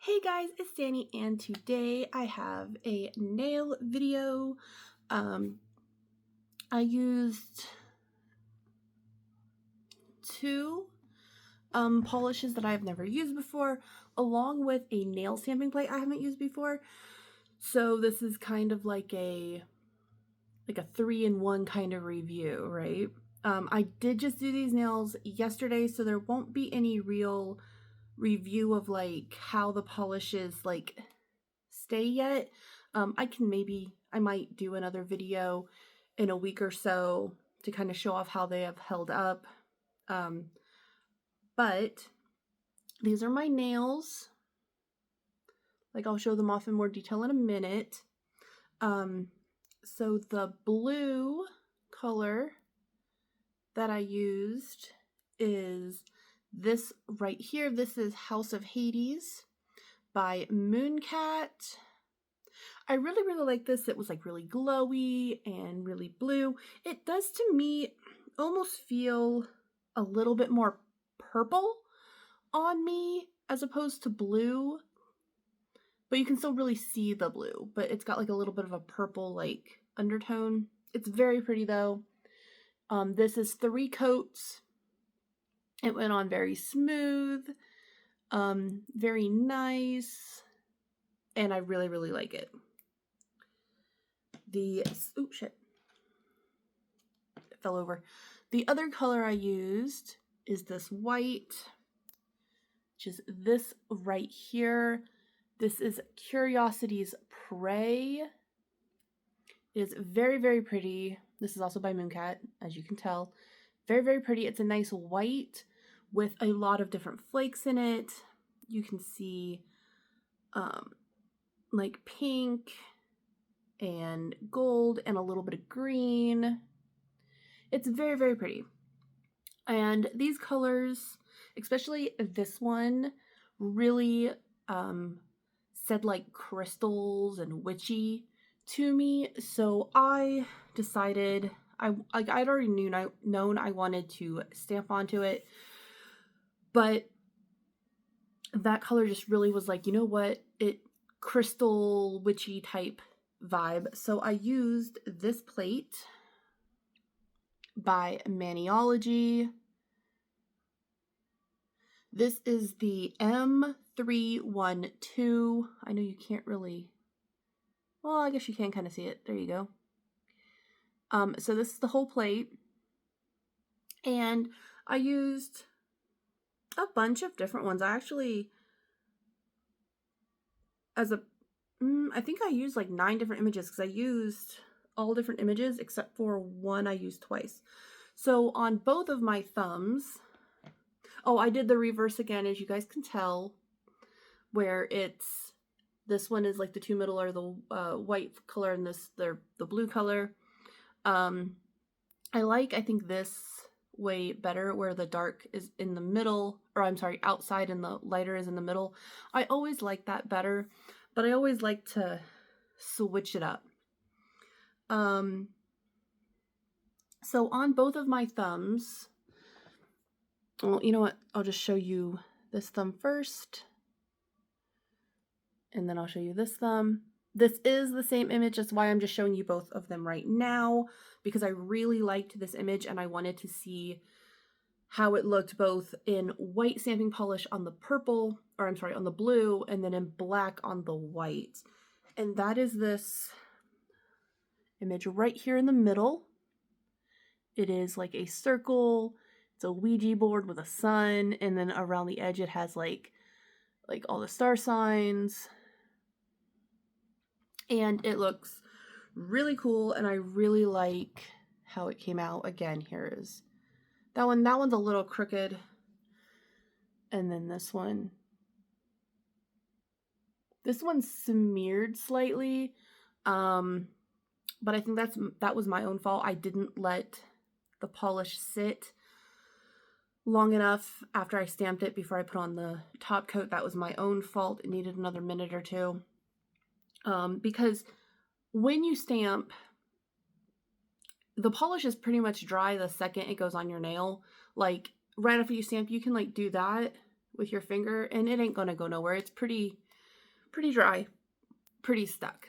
Hey guys, it's Danny, and today I have a nail video. I used two polishes that I've never used before, along with a nail stamping plate I haven't used before. So this is kind of like a 3-in-1 kind of review, right? I did just do these nails yesterday, so there won't be any real review of like how the polishes like stay yet. I might do another video in a week or so to kind of show off how they have held up. But these are my nails. Like, I'll show them off in more detail in a minute. So the blue color that I used is this right here. This is House of Hades by Mooncat. I really like this. It was like really glowy and really blue. It does to me almost feel a little bit more purple on me as opposed to blue, but you can still really see the blue, but it's got like a little bit of a purple like undertone. It's very pretty though. This is 3 coats. It went on very smooth, very nice, and I really like it. Oh shit, it fell over. The other color I used is this white, which is this right here. This is Curiosity's Prey. It is very pretty. This is also by Mooncat, as you can tell. Very pretty. It's a nice white with a lot of different flakes in it. You can see like pink and gold and a little bit of green. It's very pretty. And these colors, especially this one, really said like crystals and witchy to me. So I decided I'd already known I wanted to stamp onto it, but that color just really was like, you know what, it crystal witchy type vibe. So I used this plate by Maniology. This is the m312. I know you can't really, well, I guess you can kind of see it. There you go. So this is the whole plate, and I used a bunch of different ones. I actually, I think I used like 9 different images because I used all different images except for one I used twice. So on both of my thumbs, oh, I did the reverse again, as you guys can tell, where this one is like the 2 middle are the white color and the blue color. I think this way better, where the dark is in the middle, or I'm sorry, outside and the lighter is in the middle. I always like that better, but I always like to switch it up. So on both of my thumbs, well, you know what? I'll just show you this thumb first, and then I'll show you this thumb. This is the same image. That's why I'm just showing you both of them right now, because I really liked this image and I wanted to see how it looked both in white stamping polish on the purple, or I'm sorry, on the blue, and then in black on the white. And that is this image right here in the middle. It is like a circle. It's a Ouija board with a sun, and then around the edge it has like all the star signs. And it looks really cool, and I really like how it came out. Again, here is that one. That one's a little crooked. And then this one's smeared slightly. But I think that was my own fault. I didn't let the polish sit long enough after I stamped it before I put on the top coat. That was my own fault. It needed another minute or two. Because when you stamp, the polish is pretty much dry the second it goes on your nail. Like right after you stamp, you can like do that with your finger and it ain't gonna go nowhere. It's pretty pretty dry, pretty stuck.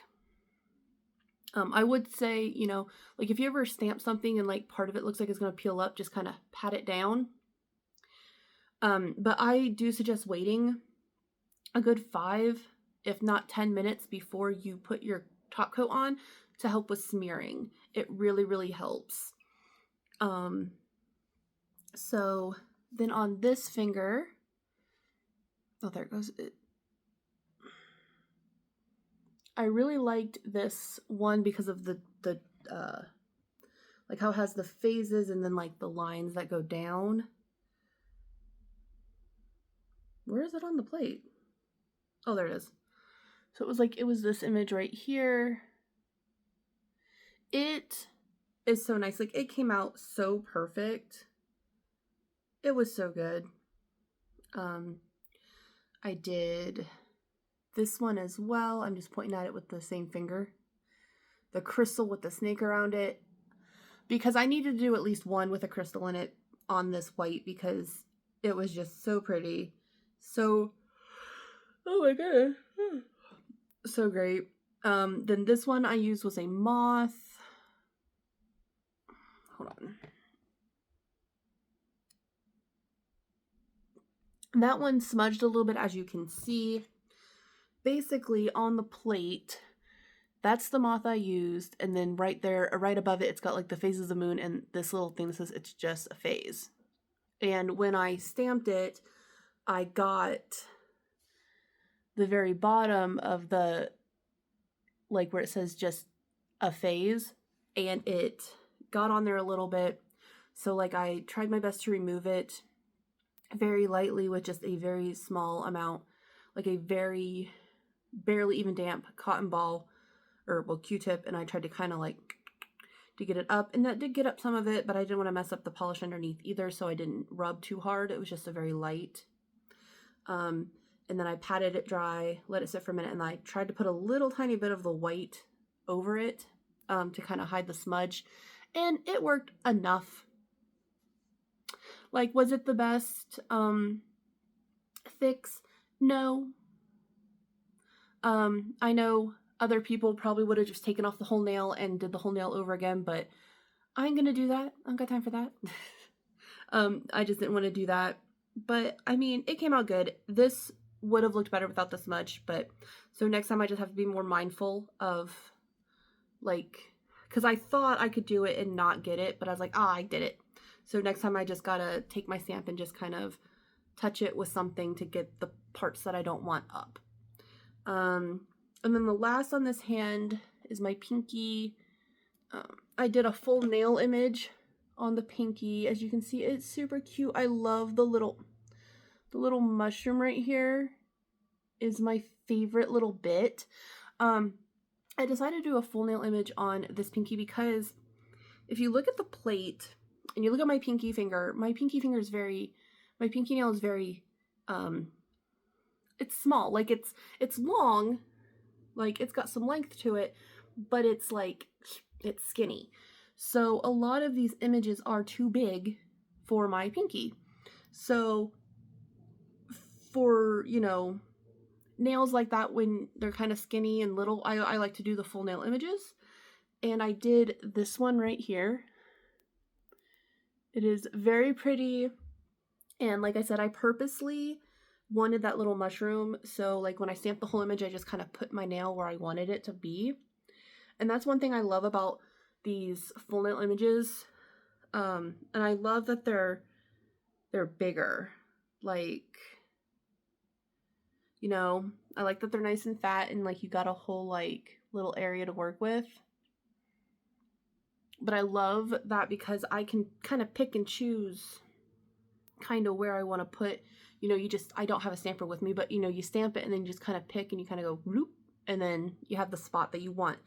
I would say, you know, like if you ever stamp something and like part of it looks like it's going to peel up, just kind of pat it down. But I do suggest waiting a good 5, if not 10 minutes before you put your top coat on to help with smearing. It really, really helps. So then on this finger, oh, there it goes. I really liked this one because of the like how it has the phases and then like the lines that go down. Where is it on the plate? Oh, there it is. So it was this image right here. It is so nice. Like, it came out so perfect. It was so good. I did this one as well. I'm just pointing at it with the same finger. The crystal with the snake around it. Because I needed to do at least one with a crystal in it on this white because it was just so pretty. So, oh my god. So great. Then this one I used was a moth. Hold on. That one smudged a little bit, as you can see. Basically, on the plate, that's the moth I used, and then right there, right above it, it's got like the phases of the moon and this little thing that says it's just a phase. And when I stamped it, I got the very bottom of the, like where it says just a phase, and it got on there a little bit. So like I tried my best to remove it very lightly with just a very small amount, like a very barely even damp cotton ball, or well, Q-tip, and I tried to kind of like to get it up, and that did get up some of it, but I didn't want to mess up the polish underneath either, so I didn't rub too hard. It was just a very light. And then I patted it dry, let it sit for a minute, and I tried to put a little tiny bit of the white over it to kind of hide the smudge, and it worked enough. Like, was it the best fix? No. I know other people probably would have just taken off the whole nail and did the whole nail over again, but I ain't gonna do that. I don't got time for that. I just didn't want to do that. But, I mean, it came out good. This would have looked better without the smudge, but so next time I just have to be more mindful of, like, because I thought I could do it and not get it, but I was like, I did it. So next time I just gotta take my stamp and just kind of touch it with something to get the parts that I don't want up. And then the last on this hand is my pinky. I did a full nail image on the pinky. As you can see, it's super cute. I love the little mushroom right here is my favorite little bit. I decided to do a full nail image on this pinky because if you look at the plate and you look at my pinky nail is very, it's small. Like it's long, like it's got some length to it, but it's like, it's skinny. So a lot of these images are too big for my pinky. So for, you know, nails like that when they're kind of skinny and little, I like to do the full nail images. And I did this one right here. It is very pretty. And like I said, I purposely wanted that little mushroom. So like when I stamped the whole image, I just kind of put my nail where I wanted it to be. And that's one thing I love about these full nail images. And I love that they're bigger. Like, you know, I like that they're nice and fat and like you got a whole like little area to work with. But I love that because I can kind of pick and choose kind of where I want to put, you know, I don't have a stamper with me, but you know, you stamp it and then you just kind of pick and you kind of go whoop, and then you have the spot that you want.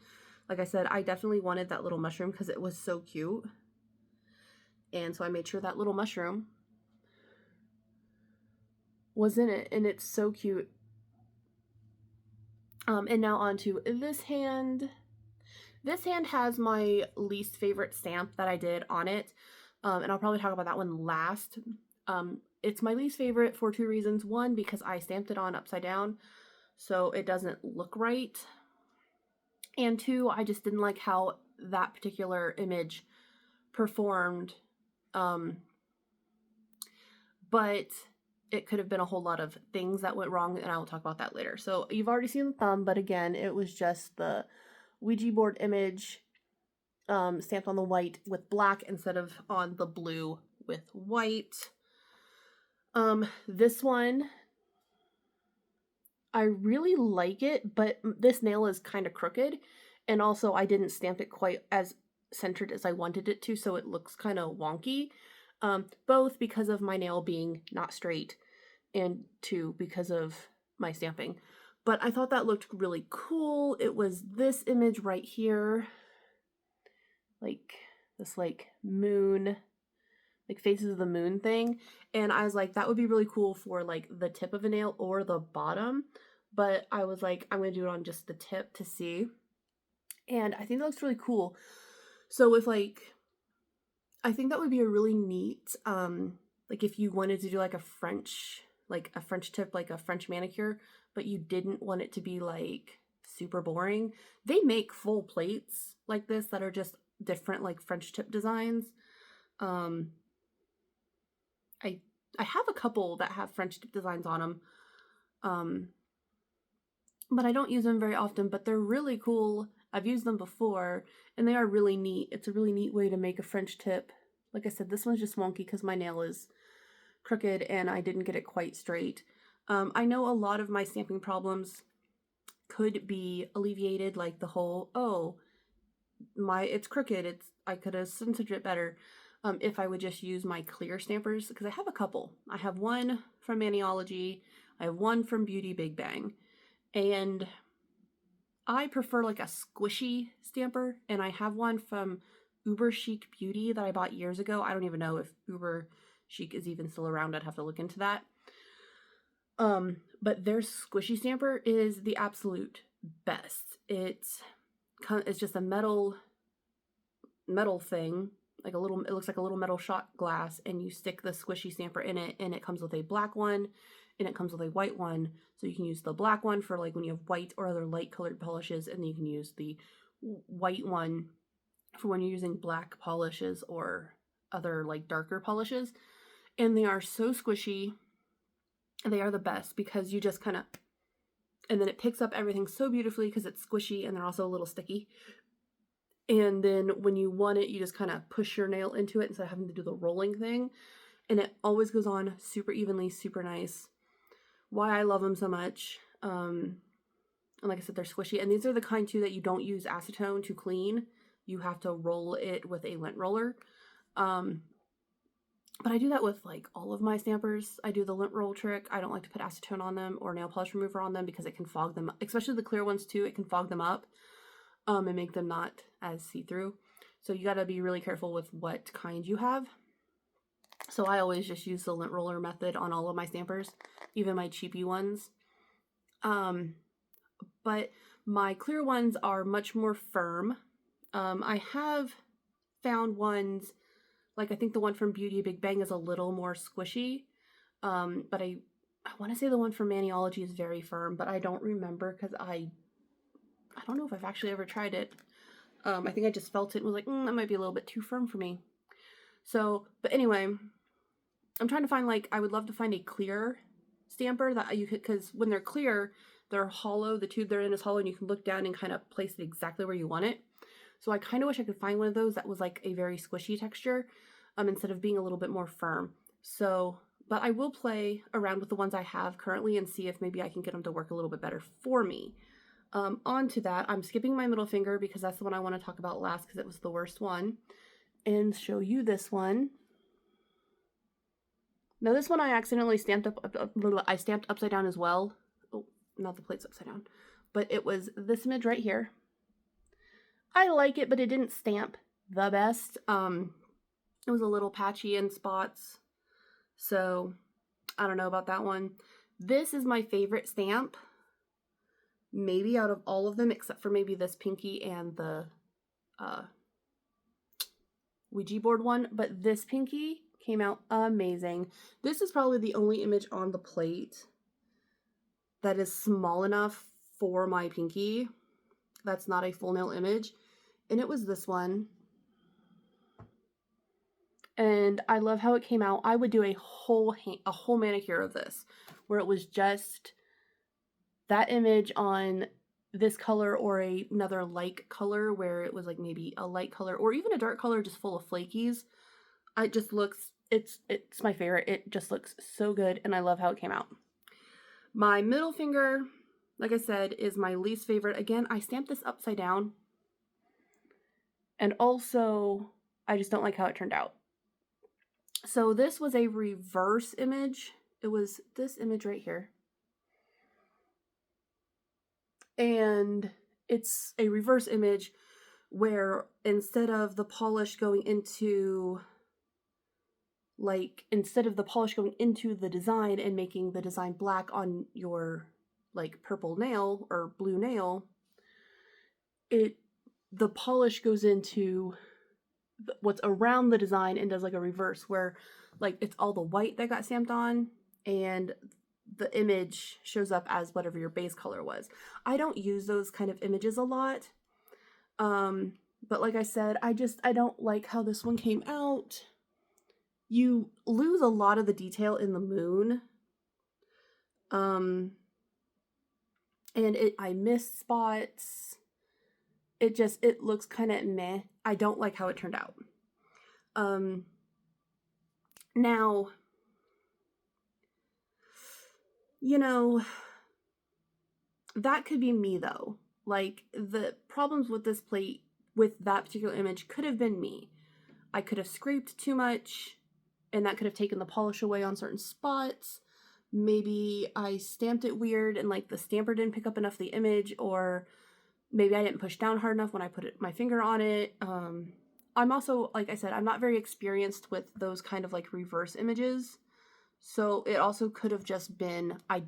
Like I said, I definitely wanted that little mushroom because it was so cute. And so I made sure that little mushroom was in it, and it's so cute. And now on to this hand. This hand has my least favorite stamp that I did on it, and I'll probably talk about that one last. It's my least favorite for 2 reasons. One, because I stamped it on upside down. so it doesn't look right. And 2, I just didn't like how that particular image performed. But it could have been a whole lot of things that went wrong, and I will talk about that later. So you've already seen the thumb, but again, it was just the Ouija board image stamped on the white with black instead of on the blue with white. This one, I really like it, but this nail is kind of crooked, and also I didn't stamp it quite as centered as I wanted it to, so it looks kind of wonky. Both because of my nail being not straight, and 2, because of my stamping. But I thought that looked really cool. It was this image right here, like this like moon, like faces of the moon thing. And I was like, that would be really cool for like the tip of a nail or the bottom. But I was like, I'm going to do it on just the tip to see. And I think that looks really cool. So with like, I think that would be a really neat, like if you wanted to do like a French tip, like a French manicure, but you didn't want it to be like super boring. They make full plates like this that are just different like French tip designs. I have a couple that have French tip designs on them. But I don't use them very often, but they're really cool. I've used them before, and they are really neat. It's a really neat way to make a French tip. Like I said, this one's just wonky because my nail is crooked and I didn't get it quite straight. I know a lot of my stamping problems could be alleviated, like the whole, oh, it's crooked, I could have centered it better, if I would just use my clear stampers, because I have a couple. I have one from Maniology, I have one from Beauty Big Bang, and I prefer like a squishy stamper, and I have one from Uber Chic Beauty that I bought years ago. I don't even know if Uber Chic is even still around. I'd have to look into that. But their squishy stamper is the absolute best. It's just a metal thing, like it looks like a little metal shot glass, and you stick the squishy stamper in it, and it comes with a black one, and it comes with a white one. So you can use the black one for like when you have white or other light colored polishes, and then you can use the white one for when you're using black polishes or other like darker polishes. And they are so squishy, and they are the best because you just kind of, and then it picks up everything so beautifully because it's squishy, and they're also a little sticky. And then when you want it, you just kind of push your nail into it instead of having to do the rolling thing. And it always goes on super evenly, super nice. Why I love them so much. And like I said, they're squishy. And these are the kind too that you don't use acetone to clean. You have to roll it with a lint roller. But I do that with like all of my stampers. I do the lint roll trick. I don't like to put acetone on them or nail polish remover on them because it can fog them up. Especially the clear ones too. It can fog them up and make them not as see-through. So you got to be really careful with what kind you have. So I always just use the lint roller method on all of my stampers, even my cheapy ones. But my clear ones are much more firm. I have found ones, like I think the one from Beauty Big Bang is a little more squishy. But I want to say the one from Maniology is very firm, but I don't remember because I don't know if I've actually ever tried it. I think I just felt it and was like, that might be a little bit too firm for me. So, but anyway, I'm trying to find, like, I would love to find a clear stamper that you could, because when they're clear, they're hollow, the tube they're in is hollow, and you can look down and kind of place it exactly where you want it. So I kind of wish I could find one of those that was like a very squishy texture, instead of being a little bit more firm. So, but I will play around with the ones I have currently and see if maybe I can get them to work a little bit better for me. On to that, I'm skipping my middle finger because that's the one I want to talk about last because it was the worst one, and show you this one. Now this one I accidentally stamped I stamped upside down as well. Oh, not the plate's upside down, but it was this image right here. I like it, but it didn't stamp the best. It was a little patchy in spots, so I don't know about that one. This is my favorite stamp, maybe out of all of them, except for maybe this pinky and the Ouija board one, but this pinky came out amazing. This is probably the only image on the plate that is small enough for my pinky. That's not a full nail image. And it was this one. And I love how it came out. I would do a whole manicure of this, where it was just that image on this color or another like color, where it was like maybe a light color or even a dark color just full of flakies. It just looks, it's my favorite. It just looks so good, and I love how it came out. My middle finger, like I said, is my least favorite. Again, I stamped this upside down, and also I just don't like how it turned out. So this was a reverse image. It was this image right here. And it's a reverse image where instead of the polish going into the design and making the design black on your like purple nail or blue nail, the polish goes into what's around the design and does like a reverse where like it's all the white that got stamped on and the image shows up as whatever your base color was. I don't use those kind of images a lot. But like I said, I don't like how this one came out. You lose a lot of the detail in the moon. And I miss spots. It looks kind of meh. I don't like how it turned out. Now, you know, that could be me though. Like, the problems with this plate, with that particular image, could have been me. I could have scraped too much, and that could have taken the polish away on certain spots. Maybe I stamped it weird, and like the stamper didn't pick up enough of the image, or maybe I didn't push down hard enough when I put my finger on it. I'm also, like I said, I'm not very experienced with those kind of like reverse images. So it also could have just been, I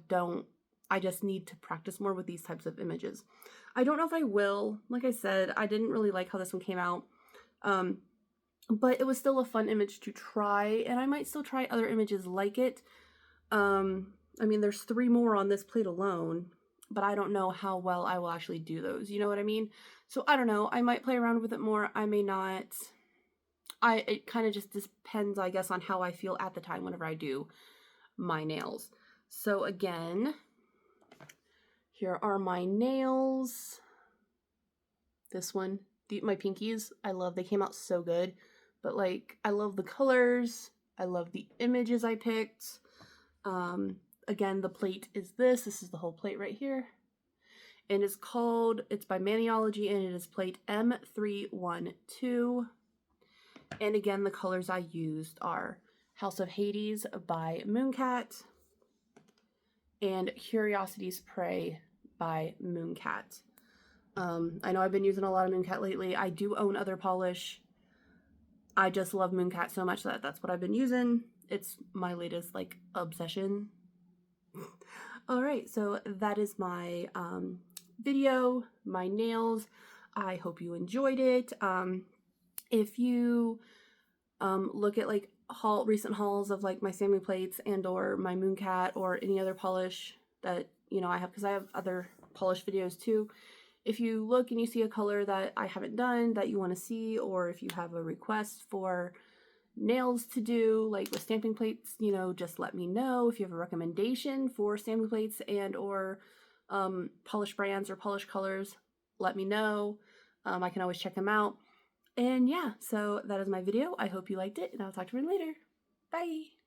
just need to practice more with these types of images. I don't know if I will. Like I said, I didn't really like how this one came out. But it was still a fun image to try, and I might still try other images like it. I mean, there's 3 more on this plate alone, but I don't know how well I will actually do those. You know what I mean? So I don't know. I might play around with it more. I may not. It kind of just depends, I guess, on how I feel at the time whenever I do my nails. So again, here are my nails. This one, my pinkies, I love. They came out so good. But like, I love the colors. I love the images I picked. Again, the plate is this. This is the whole plate right here. And it's by Maniology, and it is plate M312. And again, the colors I used are House of Hades by Mooncat and Curiosity's Prey by Mooncat. I know I've been using a lot of Mooncat lately. I do own other polish. I just love Mooncat so much that that's what I've been using. It's my latest like obsession. All right, so that is my video, my nails. I hope you enjoyed it. If you look at like recent hauls of like my Sammy plates and or my Mooncat or any other polish that I have, because I have other polish videos too. If you look and you see a color that I haven't done that you want to see, or if you have a request for nails to do, like with stamping plates, just let me know. If you have a recommendation for stamping plates and or polish brands or polish colors, let me know. I can always check them out. And yeah, so that is my video. I hope you liked it, and I'll talk to you later. Bye!